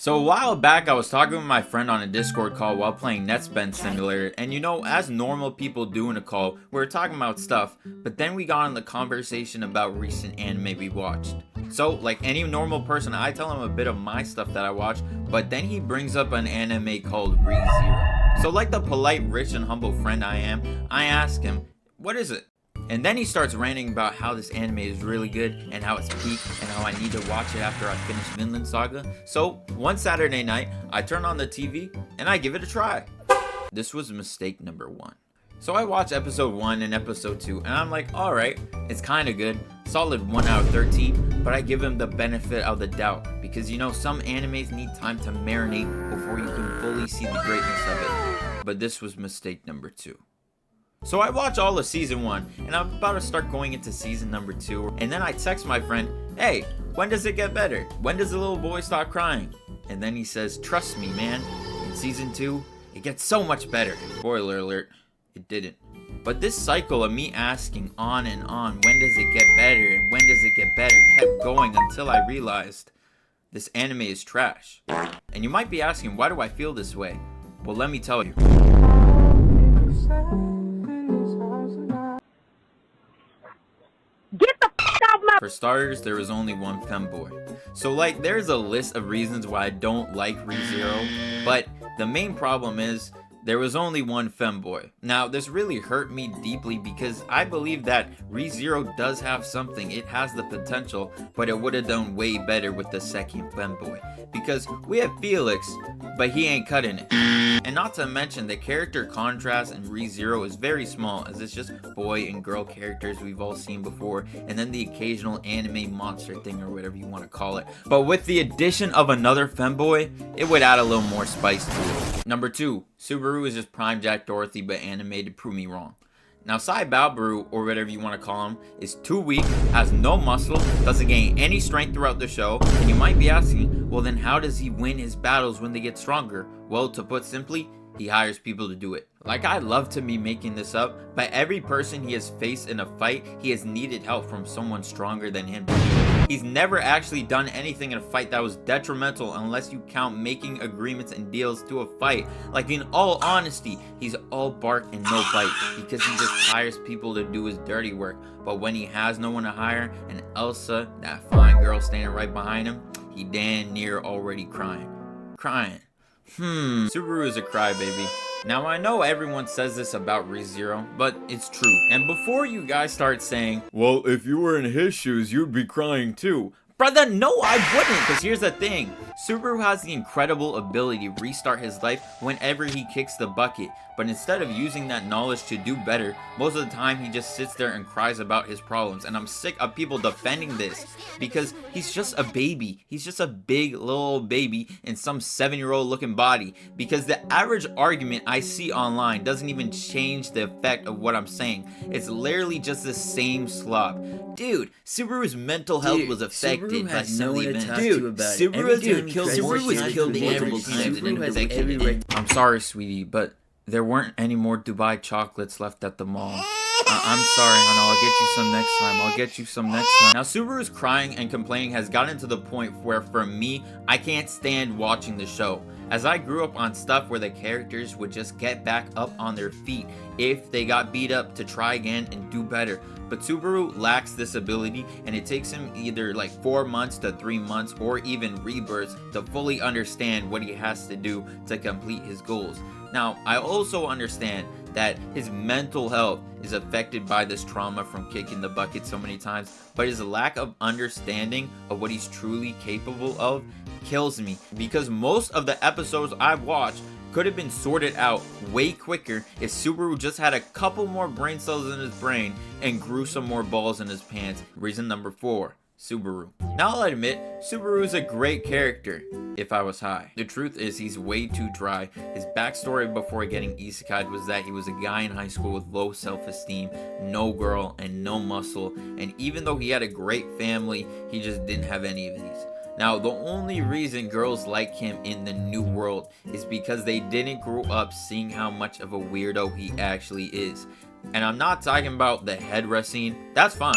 So a while back, I was talking with my friend on a Discord call while playing Netspend Simulator, and you know, as normal people do in a call, we were talking about stuff, but then we got on the conversation about recent anime we watched. So, like any normal person, I tell him a bit of my stuff that I watch, but then he brings up an anime called ReZero. So like the polite, rich, and humble friend I am, I ask him, what is it? And then he starts ranting about how this anime is really good and how it's peak and how I need to watch it after I finish Vinland Saga. So one Saturday night, I turn on the TV and I give it a try. This was mistake number 1. So I watch episode 1 and episode 2 and I'm like, alright, it's kinda good, solid 1 out of 13, but I give him the benefit of the doubt because you know some animes need time to marinate before you can fully see the greatness of it. But this was mistake number 2. So I watch all of season 1 and I'm about to start going into season number 2, and then I text my friend, hey, when does it get better? When does the little boy stop crying? And then he says, trust me man, in season 2 it gets so much better. Spoiler alert, it didn't. But this cycle of me asking on and on, when does it get better and when does it get better, kept going until I realized this anime is trash. And you might be asking, why do I feel this way? Well, let me tell you. For starters, there was only one femboy. So like, there's a list of reasons why I don't like ReZero, but the main problem is there was only one femboy. Now, this really hurt me deeply because I believe that ReZero does have something. It has the potential, but it would have done way better with the second femboy. Because we have Felix, but he ain't cutting it. And not to mention, the character contrast in ReZero is very small, as it's just boy and girl characters we've all seen before, and then the occasional anime monster thing or whatever you want to call it. But with the addition of another femboy, it would add a little more spice to it. Number 2, Subaru is just prime Jack Dorothy but animated, prove me wrong. Now sighhh, or whatever you want to call him, is too weak, has no muscle, doesn't gain any strength throughout the show, and you might be asking, well then how does he win his battles when they get stronger? Well, to put simply, he hires people to do it. Like, I'd love to be making this up, but every person he has faced in a fight, he has needed help from someone stronger than him. He's never actually done anything in a fight that was detrimental unless you count making agreements and deals to a fight. Like, in all honesty, he's all bark and no bite because he just hires people to do his dirty work. But when he has no one to hire, and Elsa, that fine girl standing right behind him, he damn near already crying. Subaru is a crybaby. Now I know everyone says this about ReZero, but it's true. And before you guys start saying, well, if you were in his shoes, you'd be crying too. Brother, no I wouldn't, because here's the thing. Subaru has the incredible ability to restart his life whenever he kicks the bucket, but instead of using that knowledge to do better, most of the time he just sits there and cries about his problems, and I'm sick of people defending this, because he's just a baby. He's just a big little baby in some 7-year-old looking body, because the average argument I see online doesn't even change the effect of what I'm saying. It's literally just the same slop. Dude, Subaru's mental health was affected by some of the events. Dude, Subaru was killed multiple times in an executive. I'm sorry, sweetie, but there weren't any more Dubai chocolates left at the mall. I'm sorry, hon. I'll get you some next time. Now, Subaru's crying and complaining has gotten to the point where, for me, I can't stand watching the show. As I grew up on stuff where the characters would just get back up on their feet if they got beat up to try again and do better. But Subaru lacks this ability, and it takes him either like 4 months to 3 months or even rebirths to fully understand what he has to do to complete his goals. Now, I also understand that his mental health is affected by this trauma from kicking the bucket so many times, but his lack of understanding of what he's truly capable of kills me, because most of the episodes I've watched could have been sorted out way quicker if Subaru just had a couple more brain cells in his brain and grew some more balls in his pants. Reason number 4, Subaru. Now I'll admit, Subaru is a great character if I was high. The truth is, he's way too dry. His backstory before getting isekai'd was that he was a guy in high school with low self-esteem, no girl, and no muscle, and even though he had a great family, he just didn't have any of these. Now, the only reason girls like him in the new world is because they didn't grow up seeing how much of a weirdo he actually is. And I'm not talking about the headrest scene, that's fine,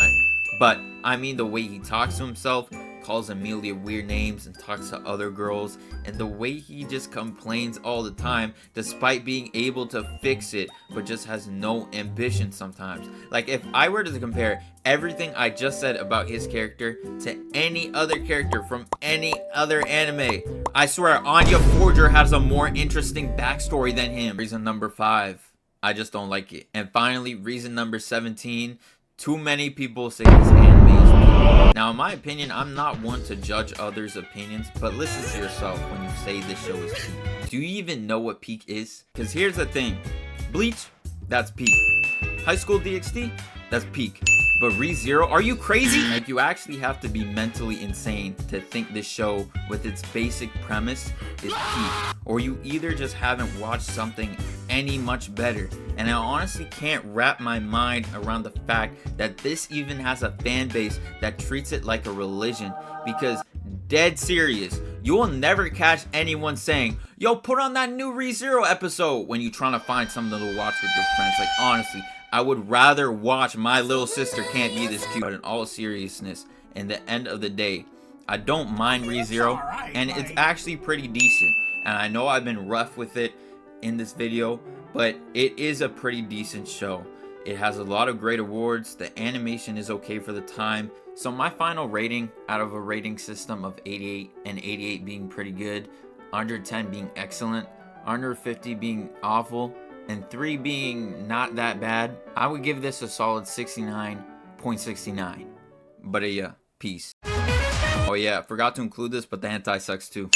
but I mean the way he talks to himself, calls Amelia weird names and talks to other girls, and the way he just complains all the time despite being able to fix it, but just has no ambition sometimes. Like, if I were to compare everything I just said about his character to any other character from any other anime, I swear Anya Forger has a more interesting backstory than him. Reason number 5, I just don't like it. And finally, reason number 17, too many people say this anime is peak. Now, in my opinion, I'm not one to judge others' opinions, but listen to yourself when you say this show is peak. Do you even know what peak is? Because here's the thing. Bleach, that's peak. High School DxD, that's peak. But ReZero, are you crazy? Like, you actually have to be mentally insane to think this show with its basic premise is peak. Or you either just haven't watched something any much better. And I honestly can't wrap my mind around the fact that this even has a fan base that treats it like a religion. Because, dead serious, you will never catch anyone saying, yo, put on that new ReZero episode when you're trying to find something to watch with your friends. Like, honestly, I would rather watch My Little Sister Can't Be This Cute. But in all seriousness, in the end of the day, I don't mind ReZero, and it's actually pretty decent. And I know I've been rough with it in this video, but it is a pretty decent show. It has a lot of great awards. The animation is okay for the time. So my final rating, out of a rating system of 88, and 88 being pretty good, 110 being excellent, under 50 being awful, and 3 being not that bad, I would give this a solid 69.69. But yeah, peace. Oh yeah, forgot to include this, but the hentai sucks too.